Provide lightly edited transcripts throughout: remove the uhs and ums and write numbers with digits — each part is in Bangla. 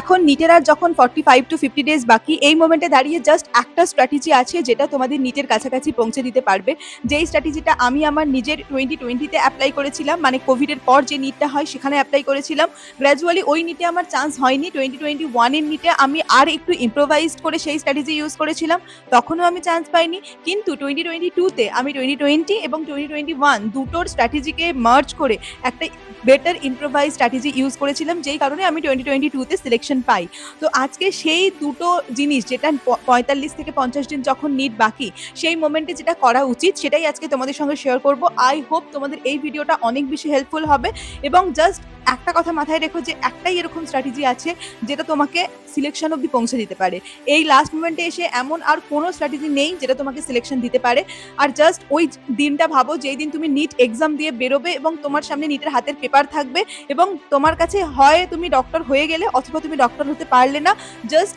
এখন নিটের আর যখন 45 to 50 ডেজ বাকি, এই মোমেন্টে দাঁড়িয়ে জাস্ট একটা স্ট্র্যাটেজি আছে যেটা তোমাদের নিটের কাছাকাছি পৌঁছে দিতে পারবে। যেই স্ট্র্যাটেজিটা আমি আমার নিজের 2020-তে অ্যাপ্লাই করেছিলাম, মানে কোভিডের পর যে নিটটা হয় সেখানে অ্যাপ্লাই করেছিলাম। গ্র্যাজুয়ালি ওই নিটে আমার চান্স হয়নি। 2021-এর নিটে আমি আর একটু ইম্প্রোভাইজড করে সেই স্ট্র্যাটেজি ইউজ করেছিলাম, তখনও আমি চান্স পাইনি। কিন্তু 2022-তে আমি 2020 এবং 2021 দুটোর স্ট্র্যাটেজিকে মার্জ করে একটা বেটার ইম্প্রোভাইজ স্ট্র্যাটেজি ইউজ করেছিলাম, যেই কারণে আমি 2022-তে সিলেকশন পাই। তো আজকে সেই দুটো জিনিস, যেটা 45 থেকে 50 দিন যখন নিট বাকি, সেই মোমেন্টে যেটা করা উচিত সেটাই আজকে তোমাদের সঙ্গে শেয়ার করব। আই হোপ তোমাদের এই ভিডিওটা অনেক বেশি হেল্পফুল হবে। এবং জাস্ট একটা কথা মাথায় রেখো যে একটাই এরকম স্ট্র্যাটেজি আছে যেটা তোমাকে সিলেকশন অবধি পৌঁছে দিতে পারে। এই লাস্ট মোমেন্টে এসে এমন আর কোনো স্ট্র্যাটেজি নেই যেটা তোমাকে সিলেকশন দিতে পারে। আর জাস্ট ওই দিনটা ভাবো যেই দিন তুমি নিট এক্সাম দিয়ে বেরোবে এবং তোমার সামনে নিটের হাতের পেপার থাকবে এবং তোমার কাছে হয় তুমি ডক্টর হয়ে গেলে অথবা তুমি ডক্টর হতে পারলে না। জাস্ট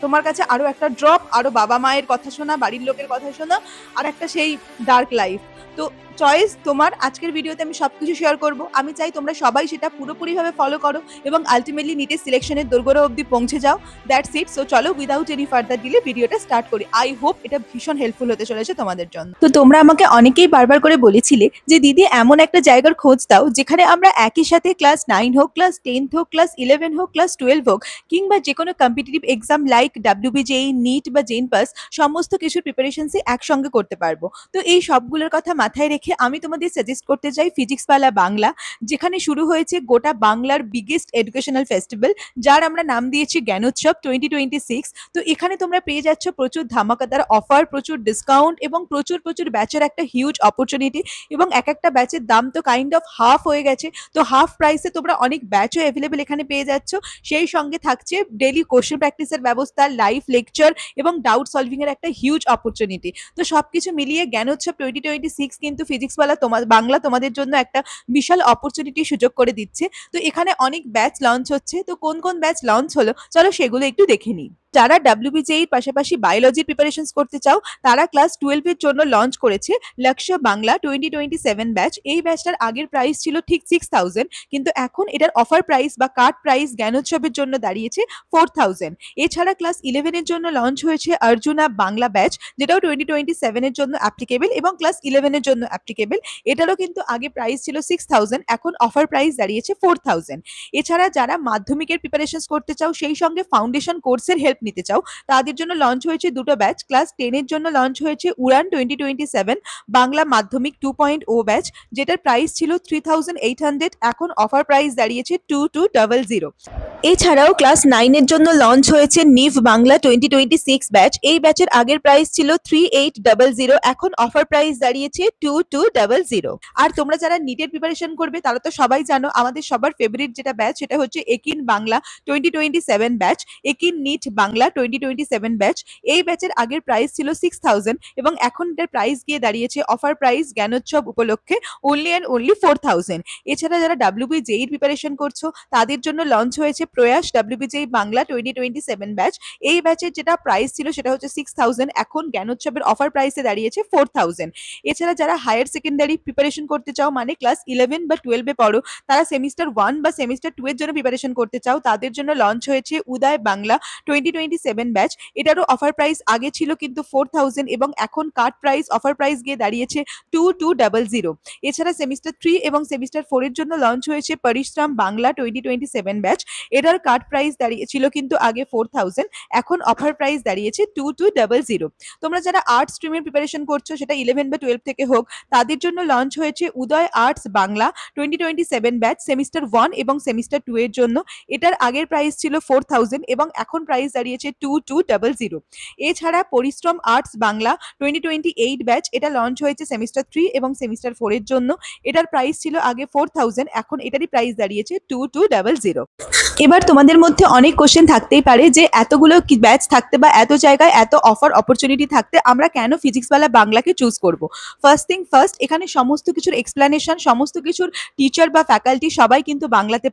তোমার কাছে আরো একটা ড্রপ, আরো বাবা মায়ের কথা শোনা, বাড়ির লোকের কথা শোনা, আর একটা সেই ডার্ক লাইফ। তো চয়েস তোমার। আজকের ভিডিওতে আমি সবকিছু শেয়ার করব। আমি চাই তোমরা সবাই সেটা পুরোপুরিভাবে ফলো করো এবং আলটিমেটলি নিটের সিলেকশনের দোরগোড়া অবধি পৌঁছে যাও। That's it. সো চলো উইদাউট এনি ফার্দার ডিলে ভিডিওটা স্টার্ট করি। আই হোপ এটা ভীষণ হেল্পফুল হতে চলেছে তোমাদের জন্য। তো তোমরা আমাকে অনেকেই বারবার করে বলেছিলে যে দিদি এমন একটা জায়গার খোঁজ দাও যেখানে আমরা একই সাথে ক্লাস 9 হোক, ক্লাস 10 হোক, ক্লাস 11 হোক, ক্লাস 12 হোক, কিংবা যে কোনো competitive exam like WBJEE, NEET বা জেন পাস, সমস্ত কিছুর প্রিপারেশনসই একসঙ্গে করতে পারবো। তো এই সবগুলোর কথা মাথায় রেখে আমি তোমাদের সাজেস্ট করতে চাই ফিজিক্সওয়ালা বাংলা, যেখানে শুরু হয়েছে গোটা বাংলার বিগেস্ট এডুকেশনাল ফেস্টিভ্যাল, যার আমরা নাম দিয়েছি জ্ঞানোৎসব 2026। তো এখানে তোমরা পেয়ে যাচ্ছ প্রচুর ধামাকাদার অফার, প্রচুর ডিসকাউন্ট এবং প্রচুর প্রচুর ব্যাচের একটা হিউজ অপরচুনিটি। এবং এক একটা ব্যাচের দাম তো কাইন্ড অফ হাফ হয়ে গেছে। তো হাফ প্রাইসে তোমরা অনেক ব্যাচও অ্যাভেলেবেল এখানে পেয়ে যাচ্ছ। সেই সঙ্গে থাকছে ডেইলি কোশ্চেন প্র্যাকটিসের ব্যবস্থা, লাইভ লেকচার এবং ডাউট সলভিং এর একটা হিউজ অপরচুনিটি। তো সবকিছু মিলিয়ে জ্ঞানোৎসব 2026 কিন্তু ফিজিক্সওয়ালা বাংলা তোমাদের জন্য একটা বিশাল অপরচুনিটি সুযোগ করে দিচ্ছে। তো এখানে অনেক ব্যাচ লঞ্চ হচ্ছে। তো কোন কোন ব্যাচ লঞ্চ হলো চলো সেগুলো একটু দেখে নিই। যারা WBJEE এর পাশাপাশি বায়োলজির প্রিপারেশনস করতে চাও, তারা ক্লাস 12 এর জন্য লঞ্চ করেছে লক্ষ্য বাংলা 2027 ব্যাচ। এই ব্যাচটার আগের প্রাইস ছিল ঠিক 6000, কিন্তু এখন এটার অফার প্রাইস বা কাট প্রাইস জ্ঞানোৎসবের জন্য দাঁড়িয়েছে 4000। এছাড়া ক্লাস 11 এর জন্য লঞ্চ হয়েছে অর্জুনা বাংলা ব্যাচ, যেটাও 2027 এর জন্য অ্যাপ্লিকেবল এবং ক্লাস 11 এর জন্য অ্যাপ্লিকেবল। এটারও কিন্তু আগে প্রাইস ছিল 6000, এখন অফার প্রাইস দাঁড়িয়েছে 4000। এছাড়া যারা মাধ্যমিকের প্রিপারেশনস করতে চাও, সেই সঙ্গে ফাউন্ডেশন কোর্সের হেল্প নিতে চাও, তাদের জন্য লঞ্চ হয়েছে দুটো ব্যাচ। ক্লাস 10 এর জন্য লঞ্চ হয়েছে উড়ান 2027 বাংলা মাধ্যমিক 2.0 ব্যাচ, যেটার প্রাইস ছিল 3800, এখন অফার প্রাইস দাঁড়িয়েছে 2200। এছাড়াও ক্লাস 9 এর জন্য লঞ্চ হয়েছে নিভ বাংলা 2026 ব্যাচ। এই ব্যাচের আগের প্রাইস ছিল 3800, এখন অফার প্রাইস দাঁড়িয়েছে 2200। আর তোমরা যারা নিটের প্রিপারেশন করবে তারা তো সবাই জানো আমাদের সবার ফেভারিট যেটা ব্যাচ সেটা হচ্ছে একিন বাংলা 2027 ব্যাচ। একিন নিট বাংলা 2027 ব্যাচ, এই ব্যাচের আগের প্রাইস ছিল 6000 এবং এখন এটার প্রাইস গিয়ে দাঁড়িয়েছে অফার প্রাইস জ্ঞানোৎসব উপলক্ষে অনলি অ্যান্ড অনলি 4000। এছাড়া যারা WBJEE প্রিপারেশন করছো তাদের জন্য লঞ্চ হয়েছে প্রয়াস WBJEE বাংলা 2027 ব্যাচ। এই ব্যাচের যেটা প্রাইস ছিল সেটা হচ্ছে 6000, এখন জ্ঞানোৎসবের অফার প্রাইসে দাঁড়িয়েছে 4000। এছাড়া যারা হায়ার সেকেন্ডারি প্রিপারেশন করতে চাও, মানে ক্লাস 11 বা 12 এ পড়ো, তারা সেমিস্টার 1 বা সেমিস্টার 2 এর জন্য প্রিপারেশন করতে চাও, তাদের জন্য লঞ্চ হয়েছে উদয় বাংলা 2027 ব্যাচ। এটারও অফার প্রাইস আগে ছিল কিন্তু 4000 এবং এখন কাট প্রাইস অফার প্রাইস গিয়ে দাঁড়িয়েছে 2200। এছাড়া সেমিস্টার 3 এবং সেমিস্টার 4 এর জন্য লঞ্চ হয়েছে পরিশ্রম বাংলা 2027 ব্যাচ। এটার কাট প্রাইস দাঁড়িয়েছিল কিন্তু আগে 4000, এখন অফার প্রাইস দাঁড়িয়েছে 2200। তোমরা যারা আর্টস স্ট্রিমের প্রিপারেশন করছো, সেটা 11 বা 12 থেকে হোক, তাদের জন্য লঞ্চ হয়েছে উদয় আর্টস বাংলা 2027 ব্যাচ সেমিস্টার 1 এবং সেমিস্টার 2 এর জন্য। এটার আগের প্রাইস ছিল 4000 এবং এখন প্রাইস দাঁড়িয়েছে 2200। এছাড়া পরিশ্রম আর্টস বাংলা 2028 ব্যাচ, এটা লঞ্চ হয়েছে সেমিস্টার 3 এবং সেমিস্টার 4 এর জন্য। এটার প্রাইস ছিল আগে 4000, এখন এটারই প্রাইস দাঁড়িয়েছে 2200। এবার তোমাদের মধ্যে অনেক কোশ্চেন থাকতেই পারে যে এতগুলো ব্যাচ থাকতে বা এত জায়গায় এত অফার অপরচুনিটি থাকতে আমরা কেন ফিজিক্সওয়ালা বাংলাকে চুজ করব। ফার্স্ট থিং ফার্স্ট, এখানে সমস্ত কিছুর এক্সপ্লেনেশন, সমস্ত কিছুর টিচার বা ফ্যাকাল্টি সবাই কিন্তু বাংলাতে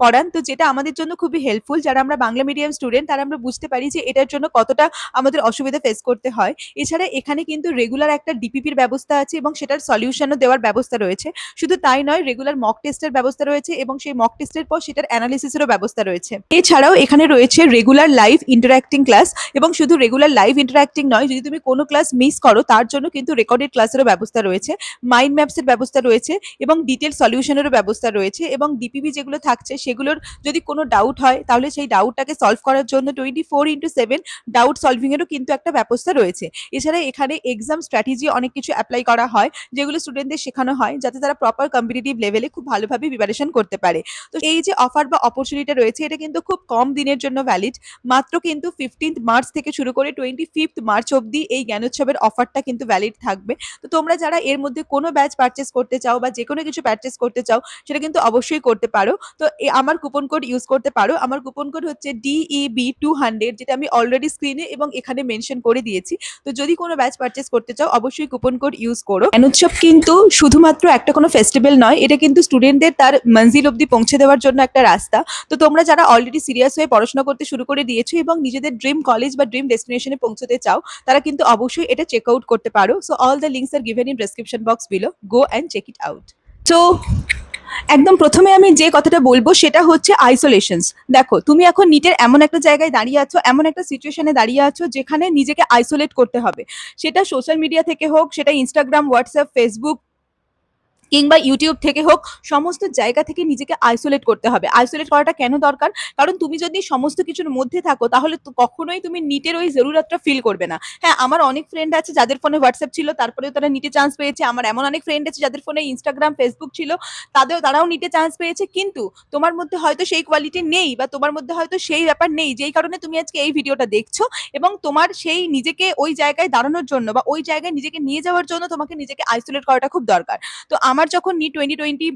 পড়ান। তো যেটা আমাদের জন্য খুবই হেল্পফুল, যারা আমরা বাংলা মিডিয়াম স্টুডেন্ট তারা আমরা বুঝতে পারি যে এটার জন্য কতটা আমাদের অসুবিধা ফেস করতে হয়। এছাড়া এখানে কিন্তু রেগুলার একটা ডিপিপির ব্যবস্থা আছে এবং সেটার সলিউশনও দেওয়ার ব্যবস্থা রয়েছে। শুধু তাই নয়, রেগুলার মক টেস্টের ব্যবস্থা রয়েছে এবং সেই মক টেস্টের পর সেটার অ্যানালিসিসেরও ব্যবস্থা রয়েছে। এছাড়াও এখানে রয়েছে রেগুলার লাইভ ইন্টারঅ্যাক্টিং ক্লাস এবং শুধু রেগুলার লাইভ ইন্টারঅ্যাক্টিং নয়, যদি তুমি কোনো ক্লাস মিস করো তার জন্য কিন্তু রেকর্ডেড ক্লাসেরও ব্যবস্থা রয়েছে, মাইন্ড ম্যাপসের ব্যবস্থা রয়েছে এবং ডিটেল সলিউশনেরও ব্যবস্থা রয়েছে এবং ডিপিপি যেগুলো থাকছে সেগুলোর যদি কোনো ডাউট হয় তাহলে সেই ডাউটটাকে সলভ করার জন্য 24/7 ডাউট সলভিং এরও কিন্তু একটা ব্যবস্থা রয়েছে। এছাড়া এখানে এক্সাম স্ট্র্যাটেজি অনেক কিছু অ্যাপ্লাই করা হয়, যেগুলো স্টুডেন্টদের শেখানো হয় যাতে তারা প্রপার কম্পিটিটিভ লেভেলে খুব ভালোভাবে প্রিপারেশন করতে পারে। তো এই যে অফার বা অপরচুনিটি রয়েছে এটা কিন্তু খুব কম দিনের জন্য ভ্যালিড, মাত্র কিন্তু 15th মার্চ থেকে শুরু করে 25th মার্চ অবধি এই জ্ঞানোৎসবের অফারটা কিন্তু ভ্যালিড থাকবে। তো তোমরা যারা এর মধ্যে কোনো ব্যাচ পারচেস করতে চাও বা যে কোনো কিছু পারচেস করতে চাও সেটা কিন্তু অবশ্যই করতে পারো। তো আমার কুপন কোড ইউজ করতে পারো। আমার কুপন কোড হচ্ছে DEB200, যেটা আমি অলরেডি স্ক্রিনে এবং এখানে মেনশন করে দিয়েছি। তো যদি কোনো ব্যাচ পারচেস করতে চাও অবশ্যই কুপন কোড ইউজ করো। জ্ঞানোৎসব কিন্তু শুধুমাত্র একটা কোনো ফেস্টিভ্যাল নয়, এটা কিন্তু স্টুডেন্টদের তার মঞ্জিল অবধি পৌঁছে দেওয়ার জন্য একটা রাস্তা। তো তোমরা যারা অলরেডি সিরিয়াস হয়ে পড়াশোনা করতে শুরু করে দিয়েছো এবং নিজেদের ড্রিম কলেজ বা ড্রিম ডেস্টিনেশনে পৌঁছতে চাও তারা কিন্তু অবশ্যই এটা চেক আউট করতে পারো। So all the links are given in description box below, go and check it out. তো একদম প্রথমে আমি যে কথাটা বলবো সেটা হচ্ছে আইসোলেশনস। দেখো তুমি এখন নিটের এমন একটা জায়গায় দাঁড়িয়ে আছো, এমন একটা সিচুয়েশনে দাঁড়িয়ে আছো যেখানে নিজেকে আইসোলেট করতে হবে। সেটা সোশ্যাল মিডিয়া থেকে হোক, সেটা ইনস্টাগ্রাম, হোয়াটসঅ্যাপ, ফেসবুক কিংবা ইউটিউব থেকে হোক, সমস্ত জায়গা থেকে নিজেকে আইসোলেট করতে হবে। আইসোলেট করাটা কেন দরকার? কারণ তুমি যদি সমস্ত কিছুর মধ্যে থাকো তাহলে তো কখনোই তুমি নিটের ওই জরুরতটা ফিল করবে না। হ্যাঁ, আমার অনেক ফ্রেন্ড আছে যাদের ফোনে হোয়াটসঅ্যাপ ছিল তারপরেও তারা নিটে চান্স পেয়েছে। আমার এমন অনেক ফ্রেন্ড আছে যাদের ফোনে ইনস্টাগ্রাম, ফেসবুক ছিল, তারাও নিটে চান্স পেয়েছে। কিন্তু তোমার মধ্যে হয়তো সেই কোয়ালিটি নেই বা তোমার মধ্যে হয়তো সেই ব্যাপার নেই যেই কারণে তুমি আজকে এই ভিডিওটা দেখছো, এবং তোমার সেই নিজেকে ওই জায়গায় দাঁড়ানোর জন্য বা ওই জায়গায় নিজেকে নিয়ে যাওয়ার জন্য তোমাকে নিজেকে আইসোলেট করাটা খুব দরকার। তো আমার যখন নিট 2020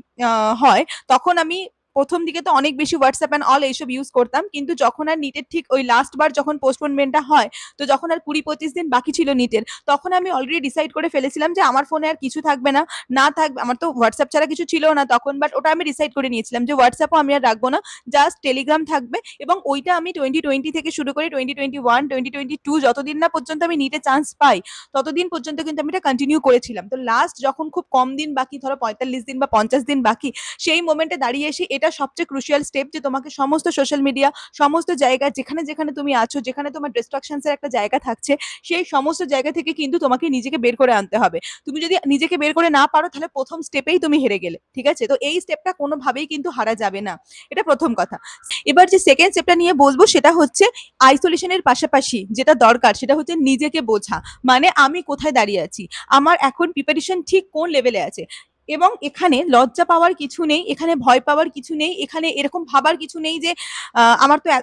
হয় তখন আমি প্রথম দিকে তো অনেক বেশি হোয়াটসঅ্যাপ অ্যান্ড অল এইসব ইউজ করতাম, কিন্তু যখন আর নিটের ঠিক ওই লাস্ট বার যখন পোস্টপোনমেন্টটা হয়, তো যখন আর 20-25 দিন বাকি ছিল নিটের, তখন আমি অলরেডি ডিসাইড করে ফেলেছিলাম যে আমার ফোনে আর কিছু থাকবে না। না থাকবে, আমার তো হোয়াটসঅ্যাপ ছাড়া কিছু ছিল না তখন, বাট ওটা আমি ডিসাইড করে নিয়েছিলাম যে হোয়াটসঅ্যাপও আমি আর রাখবো না, জাস্ট টেলিগ্রাম থাকবে। এবং ওইটা আমি 2020 থেকে শুরু করে 2021, 2022 যতদিন না পর্যন্ত আমি নিটে চান্স পাই ততদিন পর্যন্ত কিন্তু আমি এটা কন্টিনিউ করেছিলাম। তো লাস্ট যখন খুব কম দিন বাকি, ধরো 45 দিন বা 50 দিন বাকি, সেই মোমেন্টে দাঁড়িয়ে এসে এটা সবচেয়ে ক্রুশিয়াল স্টেপ যে তোমাকে সমস্ত সোশ্যাল মিডিয়া, সমস্ত জায়গা যেখানে যেখানে তুমি আছো, যেখানে তোমার ডিস্ট্রাকশনস এর একটা জায়গা থাকছে, সেই সমস্ত জায়গা থেকে কিন্তু তোমাকে নিজেকে বের করে আনতে হবে। তুমি যদি নিজেকে বের করে না পারো তাহলে প্রথম স্টেপেই তুমি হেরে গেলে, ঠিক আছে? তো এই স্টেপটা কোনোভাবেই কিন্তু হারা যাবে না, এটা প্রথম কথা। এবার যে সেকেন্ড স্টেপটা নিয়ে বলবো সেটা হচ্ছে আইসোলেশনের পাশাপাশি যেটা দরকার সেটা হচ্ছে নিজেকে বোঝা। মানে আমি কোথায় দাঁড়িয়ে আছি, আমার এখন প্রিপারেশন ঠিক কোন লেভেলে আছে। এবং এখানে লজ্জা পাওয়ার কিছু নেই, এখানে ভয় পাওয়ার কিছু নেই, এখানে এরকম ভাবার কিছু নেই যে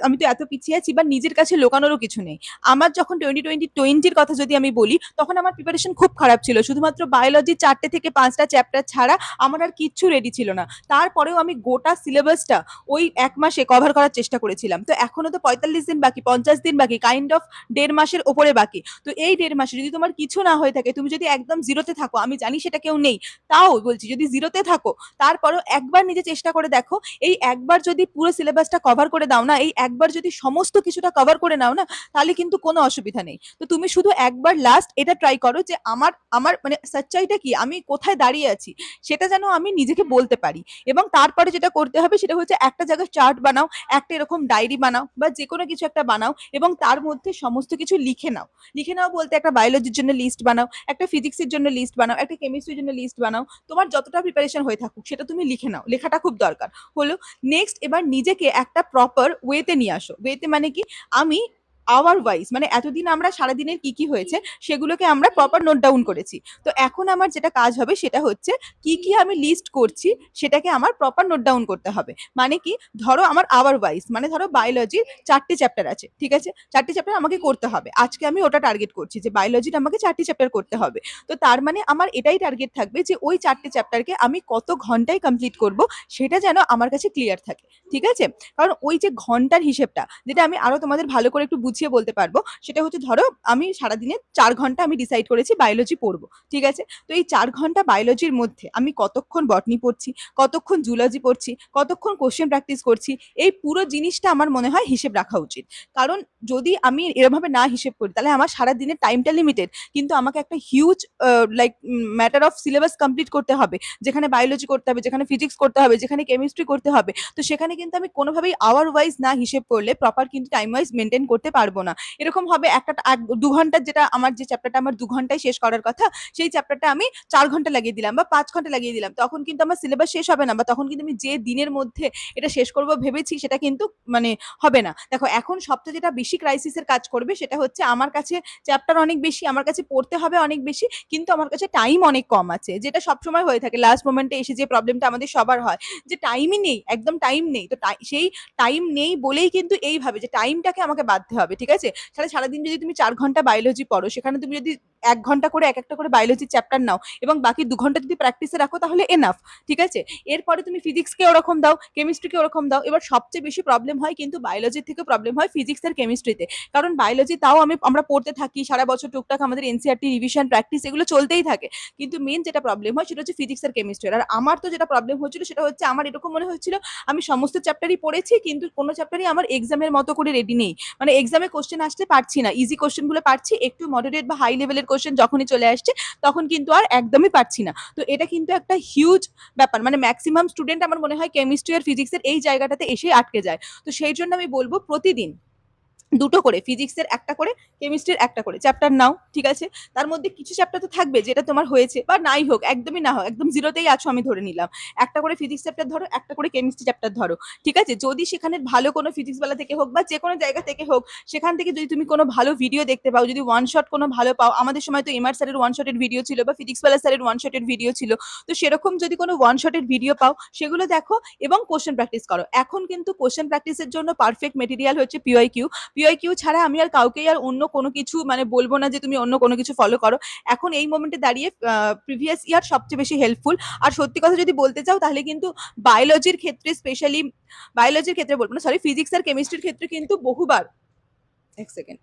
আমি তো এত পিছিয়ে আছি বা নিজের কাছে লোকানোরও কিছু নেই। আমার যখন 2020-20 কথা যদি আমি বলি, তখন আমার প্রিপারেশন খুব খারাপ ছিল। শুধুমাত্র বায়োলজি 4টে থেকে 5টা চ্যাপ্টার ছাড়া আমার আর কিচ্ছু রেডি ছিল না। তারপরেও আমি গোটা সিলেবাসটা ওই 1 মাসে কভার করার চেষ্টা করেছিলাম। তো এখনো তো 45 দিন বাকি, 50 দিন বাকি, কাইন্ড অফ 1.5 মাসের ওপরে বাকি। তো এই 1.5 মাসে যদি তোমার কিছু না হয়ে থাকে, তুমি যদি একদম জিরোতে থাকো, আমি জানি সেটা কেউ নেই, তাও বলছি যদি জিরোতে থাকো তারপরও একবার নিজে চেষ্টা করে দেখো। এই একবার যদি পুরো সিলেবাসটা কভার করে দাও না, এই একবার যদি সমস্ত কিছুটা কভার করে নাও না, তাহলে কিন্তু কোনো অসুবিধা নেই। তো তুমি শুধু একবার লাস্ট এটা ট্রাই করো যে আমার আমার মানে সচ্চাইটা কি, আমি কোথায় দাঁড়িয়ে আছি সেটা যেন আমি নিজেকে বলতে পারি। এবং তারপরে যেটা করতে হবে সেটা হচ্ছে একটা জায়গায় চার্ট বানাও, একটা এরকম ডায়েরি বানাও বা যে কোনো কিছু একটা বানাও এবং তার মধ্যে সমস্ত কিছু লিখে নাও। লিখে নাও বলতে একটা বায়োলজির জন্য লিস্ট বানাও, একটা ফিজিক্সের জন্য লিস্ট বানাও, একটা কেমিস্ট্রির জন্য লিস্ট বানাও। তোমার যতটা প্রিপারেশন হয়ে থাকুক সেটা তুমি লিখে নাও, লেখাটা খুব দরকার। হলো নেক্সট, এবার নিজেকে একটা প্রপার ওয়েতে নিয়ে আসো। ওয়েতে মানে কি, আমি আওয়ার ওয়াইজ মানে এতদিন আমরা সারাদিনের কি কি হয়েছে সেগুলোকে আমরা প্রপার নোট ডাউন করেছি। তো এখন আমার যেটা কাজ হবে সেটা হচ্ছে কি কি আমি লিস্ট করছি সেটাকে আমার প্রপার নোট ডাউন করতে হবে। মানে কি, ধরো আমার আওয়ার ওয়াইজ মানে ধরো বায়োলজির 4টে চ্যাপ্টার আছে, ঠিক আছে? 4টে চ্যাপ্টার আমাকে করতে হবে, আজকে আমি ওটা টার্গেট করছি যে বায়োলজির আমাকে 4টে চ্যাপ্টার করতে হবে। তো তার মানে আমার এটাই টার্গেট থাকবে যে ওই 4টে চ্যাপ্টারকে আমি কত ঘন্টায় কমপ্লিট করব সেটা যেন আমার কাছে ক্লিয়ার থাকে, ঠিক আছে? কারণ ওই যে ঘন্টার হিসেবটা, যেটা আমি আরো তোমাদের ভালো করে একটু গুছিয়ে বলতে পারবো। সেটা হচ্ছে ধরো আমি সারাদিনে 4 ঘন্টা আমি ডিসাইড করেছি বায়োলজি পড়বো। ঠিক আছে? তো এই 4 ঘন্টা বায়োলজির মধ্যে আমি কতক্ষণ বটনি পড়ছি, কতক্ষণ জুলজি পড়ছি, কতক্ষণ কোয়েশ্চেন প্র্যাকটিস করছি, এই পুরো জিনিসটা আমার মনে হয় হিসেব রাখা উচিত। কারণ যদি আমি এরমভাবে না হিসেব করি তাহলে আমার সারাদিনের টাইমটা লিমিটেড। কিন্তু আমাকে একটা huge like matter of syllabus complete করতে হবে। যেখানে বায়োলজি করতে হবে, যেখানে ফিজিক্স করতে হবে, যেখানে কেমিস্ট্রি করতে হবে। তো সেখানে কিন্তু আমি কোনোভাবেই আওয়ার ওয়াইজ না হিসেব করলে প্রপার কিন্তু টাইম ওয়াইজ মেনটেন করতে পারবো না। এরকম হবে একটা 2 ঘন্টার যেটা আমার যে চ্যাপ্টারটা আমার 2 ঘন্টায় শেষ করার কথা, সেই চ্যাপ্টারটা আমি 4 ঘন্টা লাগিয়ে দিলাম বা 5 ঘন্টা লাগিয়ে দিলাম। তখন কিন্তু আমার সিলেবাস শেষ হবে না বা তখন কিন্তু আমি যে দিনের মধ্যে এটা শেষ করব ভেবেছি সেটা কিন্তু মানে হবে না। দেখো এখন সবচেয়ে যেটা বেশি ক্রাইসিসের কাজ করবে সেটা হচ্ছে আমার কাছে চ্যাপ্টার অনেক বেশি, আমার কাছে পড়তে হবে অনেক বেশি, কিন্তু আমার কাছে টাইম অনেক কম আছে। যেটা সবসময় হয়ে থাকে লাস্ট মোমেন্টে এসে যে প্রবলেমটা আমাদের সবার হয় যে টাইমই নেই, একদম টাইম নেই। তো সেই টাইম নেই বলেই কিন্তু এইভাবে যে টাইমটাকে আমাকে বাঁধতে হবে। ঠিক আছে? তাহলে সারাদিন যদি তুমি 4 ঘন্টা বায়োলজি পড়ো, সেখানে তুমি যদি 1 ঘন্টা করে এক একটা করে বায়োলজির চ্যাপ্টার নাও এবং বাকি 2 ঘন্টা যদি প্র্যাকটিসে রাখো তাহলে এনাফ। ঠিক আছে? এরপরে তুমি ফিজিক্সকে ওরকম দাও, কেমিস্ট্রিকে ওরকম দাও। এবার সবচেয়ে বেশি প্রবলেম হয় কিন্তু বায়োলজির থেকে প্রবলেম হয় ফিজিক্স আর কেমিস্ট্রিতে। কারণ বায়োলজি তাও আমরা পড়তে থাকি সারা বছর টুকটাক আমাদের এনসিইআরটি রিভিশন প্র্যাকটিস এগুলো চলতেই থাকে। কিন্তু মেন যেটা প্রবলেম হয় সেটা হচ্ছে ফিজিক্স আর কেমিস্ট্রি। আর আমার তো যেটা প্রবলেম হচ্ছিল সেটা হচ্ছে আমার এরকম মনে হচ্ছিল আমি সমস্ত চ্যাপ্টারই পড়েছি কিন্তু কোনো চ্যাপ্টারই আমার এক্সামের মতো করে রেডি নেই। মানে এক্সামে কোশ্চেন আসতে পারছি না, ইজি কোশ্চেন গুলো পারছি, একটু মডারেট বা হাই লেভেলের কোশ্চেন যখনই চলে আসছে তখন কিন্তু আর একদমই পারছি না। তো এটা কিন্তু একটা হিউজ ব্যাপার। মানে ম্যাক্সিমাম স্টুডেন্ট আমার মনে হয় কেমিস্ট্রি আর ফিজিক্সের এই জায়গাটাতে এসে আটকে যায়। তো সেই জন্য আমি বলবো প্রতিদিন দুটো করে ফিজিক্সের একটা করে, কেমিস্ট্রির একটা করে চ্যাপ্টার নাও। ঠিক আছে? তার মধ্যে কিছু চ্যাপ্টার তো থাকবে যেটা তোমার হয়েছে বা নাই হোক, একদমই না হোক, একদম জিরোতেই আছো আমি ধরে নিলাম। একটা করে ফিজিক্স চ্যাপ্টার ধরো, একটা করে কেমিস্ট্রি চ্যাপ্টার ধরো। ঠিক আছে? যদি সেখানে ভালো কোনো ফিজিক্স ওয়ালা থেকে হোক বা যে কোনো জায়গা থেকে হোক, সেখান থেকে যদি তুমি কোনো ভালো ভিডিও দেখতে পাও, যদি ওয়ান শট কোনো ভালো পাও, আমাদের সময় তো এমআর স্যারের ওয়ান শটের ভিডিও ছিল বা ফিজিক্স ওয়ালা স্যারের ওয়ান শটের ভিডিও ছিল। তো সেরকম যদি কোনো ওয়ান শটের ভিডিও পাও সেগুলো দেখো এবং কোশ্চেন প্র্যাকটিস করো। এখন কিন্তু কোশ্চেন প্র্যাকটিসের জন্য পারফেক্ট মেটেরিয়াল হচ্ছে পিওয়াইকিউ। পিওয়াইকিউ ছাড়া আমি আর কাউকেই আর অন্য কোনো কিছু মানে বলবো না যে তুমি অন্য কোনো কিছু ফলো করো। এখন এই মোমেন্টে দাঁড়িয়ে প্রিভিয়াস ইয়ার সবচেয়ে বেশি হেল্পফুল। আর সত্যি কথা যদি বলতে চাও তাহলে কিন্তু বায়োলজির ক্ষেত্রে স্পেশালি, বায়োলজির ক্ষেত্রে বলবো না, সরি, ফিজিক্স আর কেমিস্ট্রির ক্ষেত্রে কিন্তু বহুবার, এক সেকেন্ড,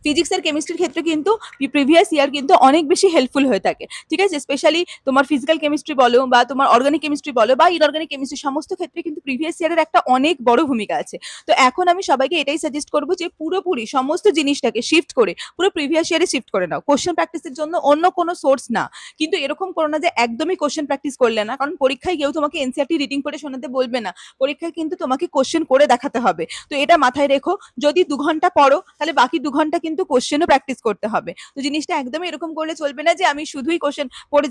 ফিজিক্স আর কেমিস্ট্রির ক্ষেত্রে কিন্তু প্রিভিয়াস ইয়ার কিন্তু অনেক বেশি হেল্পফুল হয়ে থাকে। ঠিক আছে? স্পেশালি তোমার ফিজিক্যাল কেমিস্ট্রি বলো বা তোমার অর্গানিক কেমিস্ট্রি বলো বা ইনঅর্গানিক কেমিস্ট্রি, সমস্ত ক্ষেত্রে কিন্তু প্রিভিয়াস ইয়ারের একটা অনেক বড় ভূমিকা আছে। তো এখন আমি সবাইকে এটাই সাজেস্ট করবো যে পুরোপুরি সমস্ত জিনিসটাকে শিফট করে পুরো প্রিভিয়াস ইয়ারে শিফট করে নাও। কোশ্চেন প্র্যাকটিসের জন্য অন্য কোনো সোর্স না। কিন্তু এরকম করো না যে একদমই কোশ্চেন প্র্যাকটিস করলে না, কারণ পরীক্ষায় কেউ তোমাকে এনসিইআরটি রিডিং করে শোনাতে বলবে না। পরীক্ষায় কিন্তু তোমাকে কোশ্চেন করে দেখাতে হবে। তো এটা মাথায় রেখো। যদি 2 ঘন্টা পড়ো তাহলে বাকি 2 ঘন্টা কিন্তু কোশ্চেনও প্র্যাকটিস করতে হবে। তো জিনিসটা একদমই এরকম করলে চলবে না যে আমি শুধুই কোশ্চেন পড়ে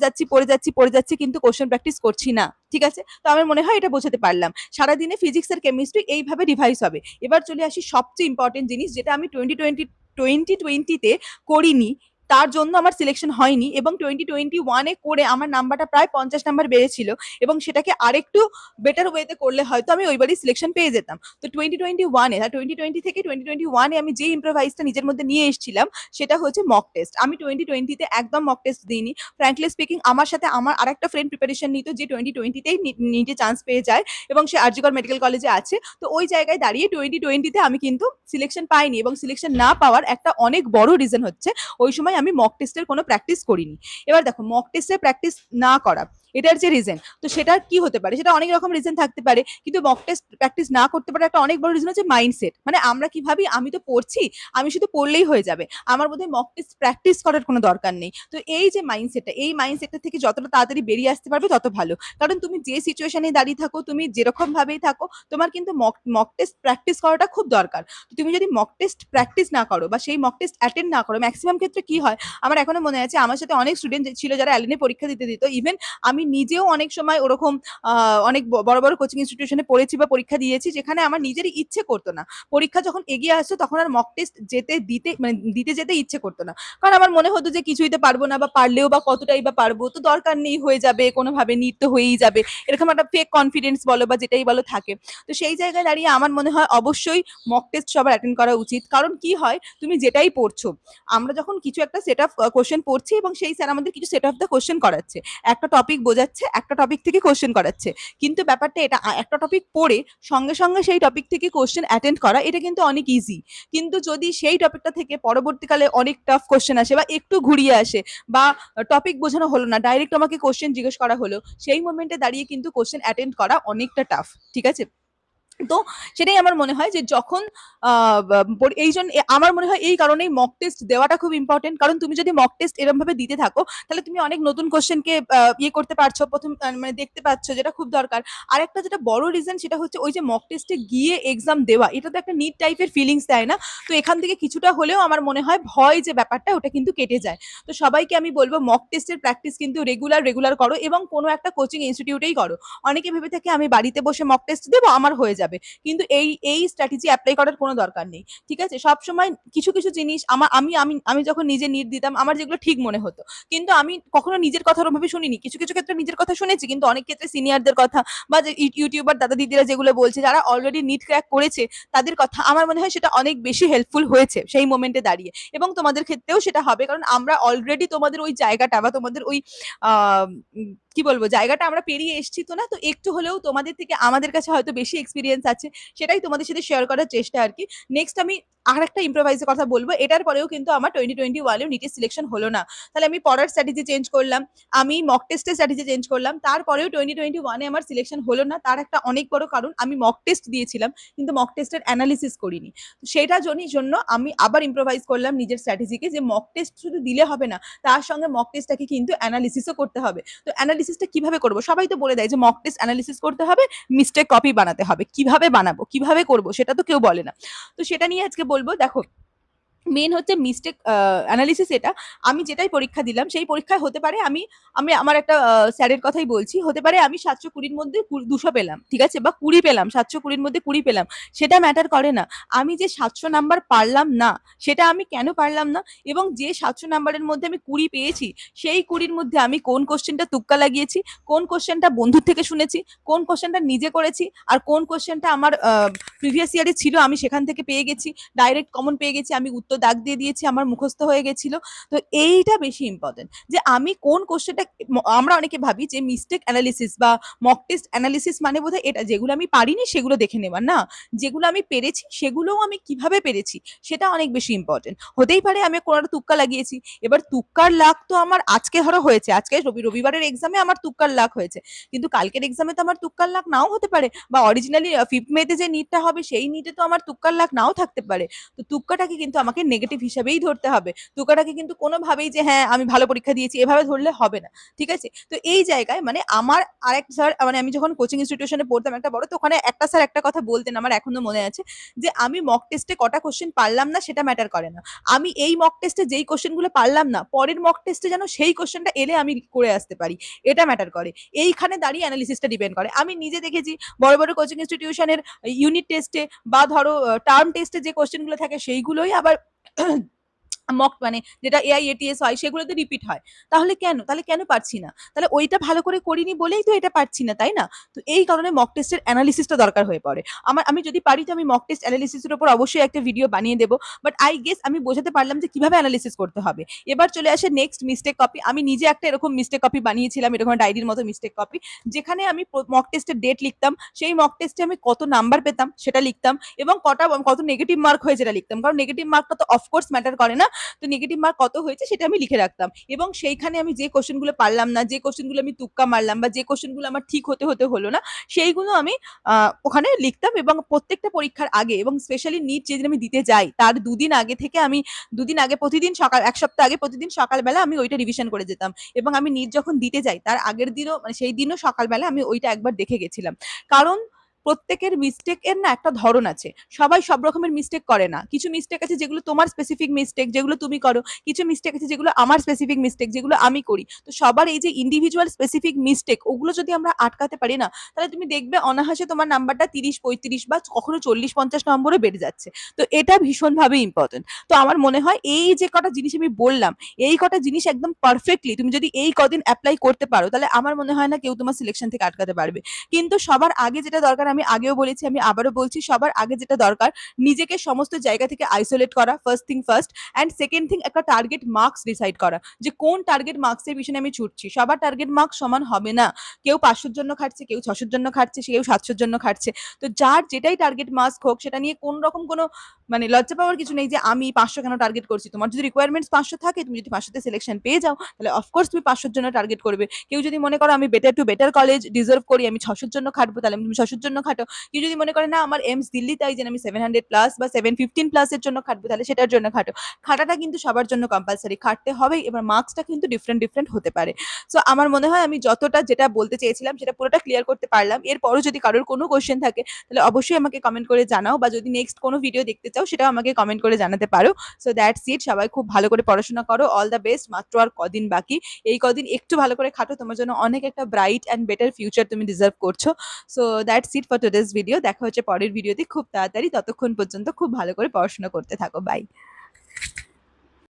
যাচ্ছি কিন্তু কোশ্চেন প্র্যাকটিস করছি না। ঠিক আছে? তো আমার মনে হয় এটা বোঝাতে পারলাম। সারাদিনে ফিজিক্স আর কেমিস্ট্রি এইভাবে রিভাইজ হবে। এবার চলে আসি সবচেয়ে ইম্পর্টেন্ট জিনিস, যেটা আমি 2020 তে করিনি, তার জন্য আমার সিলেকশন হয়নি এবং 2021 করে আমার নাম্বারটা প্রায় 50 নাম্বার বেড়েছিল এবং সেটাকে আরেকটু বেটার ওয়েতে করলে হয়তো আমি ওইবারই সিলেকশন পেয়ে যেতাম। তো 2020 থেকে 2021 আমি যে ইম্প্রোভাইজটা নিজের মধ্যে নিয়ে এসেছিলাম সেটা হচ্ছে মক টেস্ট। আমি 2020 একদম মক টেস্ট দিইনি। ফ্র্যাঙ্কলি স্পিকিং, আমার সাথে আমার আরেকটা ফ্রেন্ড প্রিপারেশন নিত যে 2020তেই নিটে চান্স পেয়ে যায় এবং সে আরজিকর মেডিকেল কলেজে আছে। তো ওই জায়গায় দাঁড়িয়ে 2020তে আমি কিন্তু সিলেকশন পাইনি এবং সিলেকশন না পাওয়ার একটা অনেক বড় রিজন হচ্ছে ওই সময় আমি মক টেস্টের কোনো প্র্যাকটিস করিনি। এবার দেখো, মক টেস্টের প্র্যাকটিস না করা, এটার যে রিজন, তো সেটা কি হতে পারে? সেটা অনেক রকম রিজন থাকতে পারে, কিন্তু মক টেস্ট প্র্যাকটিস না করতে পারে একটা অনেক বড় রিজন হচ্ছে মাইন্ডসেট। মানে আমরা কি ভাবি, আমি তো পড়ছি, আমি শুধু পড়লেই হয়ে যাবে, আমার বোধহয় মক টেস্ট প্র্যাকটিস করার কোনো দরকার নেই। তো এই যে মাইন্ডসেটটা, এই মাইন্ডসেটটা থেকে যতটা তাড়াতাড়ি বেরিয়ে আসতে পারবে তত ভালো। কারণ তুমি যে সিচুয়েশনে দাঁড়িয়ে থাকো, তুমি যেরকম ভাবেই থাকো, তোমার কিন্তু মক টেস্ট প্র্যাকটিস করাটা খুব দরকার। তো তুমি যদি মক টেস্ট প্র্যাকটিস না করো বা সেই মক টেস্ট অ্যাটেন্ড না করো, ম্যাক্সিমাম ক্ষেত্রে কি হয়, আমার এখনো মনে আছে আমার সাথে অনেক স্টুডেন্ট ছিল যারা অ্যালেনে পরীক্ষা দিতে দিত। ইভেন আমি নিজেও অনেক সময় ওরকম অনেক বড় বড় কোচিং ইনস্টিটিউশনে পড়েছি বা পরীক্ষা দিয়েছি যেখানে আমার নিজেরই ইচ্ছে করতো না। পরীক্ষা যখন এগিয়ে আসতো তখন আর মক টেস্ট দিতে যেতে ইচ্ছে করতো না। কারণ আমার মনে হতো যে কিছুই তো পারবো না, বা পারলেও বা কতটাই বা পারবো, তো দরকার নেই, হয়ে যাবে কোনোভাবে, নিট তো হয়েই যাবে, এরকম একটা ফেক কনফিডেন্স বলো বা যেটাই বলো থাকে। তো সেই জায়গায় দাঁড়িয়ে আমার মনে হয় অবশ্যই মক টেস্ট সবার অ্যাটেন্ড করা উচিত। কারণ কি হয়, তুমি যেটাই পড়ছো, আমরা যখন কিছু একটা সেট অফ কোশ্চেন পড়ছি এবং সেই স্যার আমাদের কিছু সেট অফ দ্য কোশ্চেন করাচ্ছে, একটা টপিক বোঝাচ্ছে, একটা টপিক থেকে কোশ্চেন করাচ্ছে, কিন্তু ব্যাপারটা এটা একটা টপিক পড়ে সঙ্গে সঙ্গে সেই টপিক থেকে কোশ্চেন অ্যাটেন্ড করা এটা কিন্তু অনেক ইজি। কিন্তু যদি সেই টপিকটা থেকে পরবর্তীকালে অনেক টাফ কোশ্চেন আসে বা একটু ঘুরিয়ে আসে বা টপিক বোঝানো হলো না, ডাইরেক্ট আমাকে কোশ্চেন জিজ্ঞেস করা হলো, সেই মোমেন্টে দাঁড়িয়ে কিন্তু কোশ্চেন অ্যাটেন্ড করা অনেকটা টাফ। ঠিক আছে? তো সেটাই আমার মনে হয় যে যখন এই জন্য আমার মনে হয় এই কারণেই মক টেস্ট দেওয়াটা খুব ইম্পর্টেন্ট। কারণ তুমি যদি মক টেস্ট এরকম ভাবে দিতে থাকো তাহলে তুমি অনেক নতুন কোশ্চেনকে ইয়ে করতে পারছো, প্রথম মানে দেখতে পাচ্ছ, যেটা খুব দরকার। আর একটা যেটা বড় রিজন সেটা হচ্ছে ওই যে মক টেস্টে গিয়ে এক্সাম দেওয়া, এটা তো একটা নিট টাইপের ফিলিংস দেয় না? তো এখান থেকে কিছুটা হলেও আমার মনে হয় ভয় যে ব্যাপারটা ওটা কিন্তু কেটে যায়। তো সবাইকে আমি বলবো মক টেস্টের প্র্যাকটিস কিন্তু রেগুলার করো এবং কোনো একটা কোচিং ইনস্টিটিউটেই করো। অনেকে ভেবে থাকে আমি বাড়িতে বসে মক টেস্ট দেবো, আমার হয়ে যাবে, কিন্তু এই স্ট্র্যাটেজি অ্যাপ্লাই করার কোনো দরকার নেই। ঠিক আছে? সবসময় কিছু কিছু জিনিস আমি আমি আমি যখন নিজে নিট দিতাম আমার যেগুলো ঠিক মনে হতো, কিন্তু আমি কখনো নিজের কথা ওরভাবে শুনিনি। কিছু কিছু ক্ষেত্রে নিজের কথা শুনেছি, কিন্তু অনেক ক্ষেত্রে সিনিয়রদের কথা বা যে ইউটিউবার দাদা দিদিরা যেগুলো বলছে, যারা অলরেডি নিট ক্র্যাক করেছে, তাদের কথা আমার মনে হয় সেটা অনেক বেশি হেল্পফুল হয়েছে সেই মোমেন্টে দাঁড়িয়ে। এবং তোমাদের ক্ষেত্রেও সেটা হবে, কারণ আমরা অলরেডি তোমাদের ওই জায়গাটা বা তোমাদের ওই আহ কি বলবো জায়গাটা আমরা পেরিয়ে এসেছি। তো না, তো একটু হলেও তোমাদের থেকে আমাদের কাছে হয়তো বেশি এক্সপিরিয়েন্স আছে, সেটাই তোমাদের সাথে শেয়ার করার চেষ্টা আর কি। নেক্সট আমি আর একটা ইম্প্রোভাইজের কথা বলবো। এটার পরেও কিন্তু আমার 2021 নিটের সিলেকশন হলো না। তাহলে আমি পড়ার স্ট্র্যাটেজি চেঞ্জ করলাম, আমি মক টেস্টের স্ট্র্যাটেজি চেঞ্জ করলাম, তারপরেও 2021 আমার সিলেকশন হলো না। তার একটা অনেক বড় কারণ আমি মক টেস্ট দিয়েছিলাম কিন্তু মক টেস্টের অ্যানালিসিস করিনি। সেটা জন্য আমি আবার ইম্প্রোভাইজ করলাম নিজের স্ট্র্যাটেজিকে, যে মক টেস্ট শুধু দিলে হবে না, তার সঙ্গে মক টেস্টটাকে কিন্তু অ্যানালিসিসও করতে হবে। তো অ্যানালিসিসটা কিভাবে করবো? সবাই তো বলে দেয় যে মক টেস্ট অ্যানালিসিস করতে হবে, মিস্টেক কপি বানাতে হবে। কিভাবে বানাবো, কিভাবে করবো, সেটা তো কেউ বলে না। তো সেটা নিয়ে আজকে বলবো। দেখো, মেন হচ্ছে মিস্টেক অ্যানালিসিস। এটা আমি যেটাই পরীক্ষা দিলাম সেই পরীক্ষায় হতে পারে আমি আমি আমার একটা স্যারের কথাই বলছি, হতে পারে আমি 720-র মধ্যে 200 পেলাম, ঠিক আছে, বা 20 পেলাম, 720-র মধ্যে 20 পেলাম, সেটা ম্যাটার করে না। আমি যে 700 নাম্বার পারলাম না, সেটা আমি কেন পারলাম না, এবং যে 700 নাম্বারের মধ্যে আমি 20 পেয়েছি, সেই 20-র মধ্যে আমি কোন কোশ্চেনটা তুক্কা লাগিয়েছি, কোন কোশ্চেনটা বন্ধুর থেকে শুনেছি, কোন কোশ্চেনটা নিজে করেছি, আর কোন কোশ্চেনটা আমার প্রিভিয়াস ইয়ারে ছিল, আমি সেখান থেকে পেয়ে গেছি, ডাইরেক্ট কমন পেয়ে গেছি, আমি উত্তর দাগ দিয়ে দিয়েছি, আমার মুখস্থ হয়ে গেছিল। তো এইটা বেশি ইম্পর্টেন্ট, যে আমি কোন কোশ্চেনটা। আমরা অনেকে ভাবি যে মিস্টেক অ্যানালিসিস বা মক টেস্ট অ্যানালিসিস মানে বোধহয় এটা, যেগুলো আমি পারিনি সেগুলো দেখে নেওয়া না, যেগুলো আমি পেরেছি সেগুলোও আমি কিভাবে পেরেছি সেটা অনেক বেশি ইম্পর্টেন্ট। হতেই পারে আমি কোনো একটা তুক্কা লাগিয়েছি, এবার তুক্কার লাখ তো আমার আজকে ধরো হয়েছে, আজকে রবিবারের এক্সামে আমার তুক্কার লাখ হয়েছে, কিন্তু কালকের এক্সামে তো আমার তুক্কার লাখ নাও হতে পারে, বা অরিজিনালি 5th মেতে যে নিটটা হবে সেই নিটে তো আমার তুক্কার লাখ নাও থাকতে পারে। তো তুক্কাটাকে কিন্তু আমাকে নেগেটিভ হিসাবেই ধরতে হবে। তুক্কাটাকে কিন্তু কোনোভাবেই যে হ্যাঁ আমি ভালো পরীক্ষা দিয়েছি এভাবে ধরলে হবে না। ঠিক আছে? তো এই জায়গায় মানে আমার আরেক স্যার, মানে আমি যখন কোচিং ইনস্টিটিউশনে পড়তাম একটা বড়, তো ওখানে একটা স্যার একটা কথা বলতেন, আমার এখনো মনে আছে, যে আমি মক টেস্টে কটা কোশ্চেন পারলাম না সেটা ম্যাটার করে না। আমি এই মক টেস্টে যেই কোশ্চেনগুলো পারলাম না, পরের মক টেস্টে যেন সেই কোশ্চেনটা এলে আমি করে আসতে পারি, এটা ম্যাটার করে। এইখানে দাঁড়িয়ে অ্যানালিসিসটা ডিপেন্ড করে। আমি নিজে দেখেছি বড় বড় কোচিং ইনস্টিটিউশনের ইউনিট টেস্টে বা ধরো টার্ম টেস্টে যে কোশ্চেনগুলো থাকে সেইগুলোই আবার মক মানে যেটা এআইএটিএস হয় সেগুলোতে রিপিট হয়। তাহলে কেন পারছি না? তাহলে ওইটা ভালো করে করিনি বলেই তো এটা পারছি না, তাই না? তো এই কারণে মক টেস্টের অ্যানালিসিসটা দরকার হয়ে পড়ে। আমি যদি পারি তো আমি মক টেস্ট অ্যানালিসিসের উপর অবশ্যই একটা ভিডিও বানিয়ে দেবো। বাট আই গেস আমি বোঝাতে পারলাম যে কিভাবে অ্যানালিসিস করতে হবে। এবার চলে আসে নেক্সট মিস্টেক কপি। আমি নিজে একটা এরকম মিস্টেক কপি বানিয়েছিলাম, এরকম ডায়েরির মতো মিস্টেক কপি, যেখানে আমি মক টেস্টের ডেট লিখতাম, সেই মক টেস্টে আমি কত নাম্বার পেতাম সেটা লিখতাম, এবং কত নেগেটিভ মার্ক হয়েছে সেটা লিখতাম। কারণ নেগেটিভ মার্কটা তো অফকোর্স ম্যাটার করে না। তো নেগেটিভ মার্ক কত হয়েছে সেটা আমি লিখে রাখতাম, এবং সেইখানে আমি যে কোশ্চেনগুলো পারলাম না, যে কোশ্চেনগুলো আমি তুক্কা মারলাম, বা যে কোশ্চেনগুলো আমার ঠিক হতে হলো না, সেইগুলো আমি ওখানে লিখতাম। এবং প্রত্যেকটা পরীক্ষার আগে, এবং স্পেশালি নিট যেদিন আমি দিতে যাই তার দুদিন আগে থেকে, আমি দুদিন আগে প্রতিদিন সকাল, এক সপ্তাহ আগে প্রতিদিন সকালবেলা আমি ওইটা রিভিশন করে যেতাম। এবং আমি নিট যখন দিতে যাই তার আগের দিনও, মানে সেই দিনও সকালবেলা আমি ওইটা একবার দেখে গেছিলাম। কারণ প্রত্যেকের মিস্টেকের না একটা ধরন আছে, সবাই সব রকমের মিস্টেক করে না। কিছু মিস্টেক আছে যেগুলো তোমার স্পেসিফিক মিস্টেক, যেগুলো তুমি করো, কিছু মিস্টেক আছে যেগুলো আমার স্পেসিফিক মিস্টেক, যেগুলো আমি করি। তো সবার এই যে ইন্ডিভিজুয়াল স্পেসিফিক মিস্টেক, ওগুলো যদি আমরা আটকাতে পারি না, তাহলে তুমি দেখবে অনায়াসে তোমার নাম্বারটা 30-35 বা কখনো 40-50 নম্বরে বেড়ে যাচ্ছে। তো এটা ভীষণভাবে ইম্পর্টেন্ট। তো আমার মনে হয় এই যে কটা জিনিস আমি বললাম, এই কটা জিনিস একদম পারফেক্টলি তুমি যদি এই কদিন অ্যাপ্লাই করতে পারো, তাহলে আমার মনে হয় না কেউ তোমার সিলেকশন থেকে আটকাতে পারবে। কিন্তু সবার আগে যেটা দরকার আমি আগেও বলেছি, আমি আবারও বলছি, সবার আগে যেটা দরকার নিজেকে সমস্ত জায়গা থেকে আইসোলেট করা, first thing first. And second thing, একটা টার্গেট মার্কস ডিসাইড করা যে কোন টার্গেট মার্কসের পিছনে আমি ছুটছি। সবার টার্গেট মার্কস সমান হবে না, কেউ 500-র জন্য খাটছে, কেউ 600-র জন্য খাটছে, কেউ 700-র জন্য খাটছে। তো যার যেটাই টার্গেট মার্কস হোক সেটা নিয়ে কোন রকম কোনো মানে লজ্জা পাওয়ার কিছু নেই যে আমি 500 কেন টার্গেট করছি। তোমার যদি রিকোয়ারমেন্টস 500 থাকে, তুমি যদি 500 তে সিলেকশন পেয়ে যাও, তাহলে অফকোর্স তুমি 500-র জন্য টার্গেট করবে। কেউ যদি মনে করো আমি better to better college deserve করি, আমি 600-র জন্য খাটবো, তাহলে তুমি 600-র জন্য খাটো। কেউ যদি মনে করে না আমার এমস দিল্লি, তাই যেন আমি 700 প্লাস বা 715 প্লাসের জন্য খাটবো, তাহলে সেটার জন্য খাটো। খাটাটা কিন্তু সবার জন্য কম্পালসারি, খাটতে হবেই। এবার মার্কসটা কিন্তু ডিফারেন্ট হতে পারে। সো আমার মনে হয় আমি যতটা যেটা বলতে চেয়েছিলাম সেটা পুরোটা ক্লিয়ার করতে পারলাম। এরপরও যদি কারোর কোনো কোয়েশ্চেন থাকে তাহলে অবশ্যই আমাকে কমেন্ট করে জানাও, বা যদি নেক্সট কোনো ভিডিও দেখতে চাও সেটাও আমাকে কমেন্ট করে জানাতে পারো। So that's it. সবাই খুব ভালো করে পড়াশোনা করো। All the best. মাত্র আর কদিন বাকি। এই কদিন একটু ভালো করে খাটো, তোমার জন্য অনেক একটা ব্রাইট অ্যান্ড বেটার ফিউচার তুমি ডিজার্ভ করছো। So that's it for today's video. দেখা হচ্ছে পরের ভিডিওতে খুব তাড়াতাড়ি। ততক্ষণ পর্যন্ত খুব ভালো করে পড়াশোনা করতে থাকো। বাই।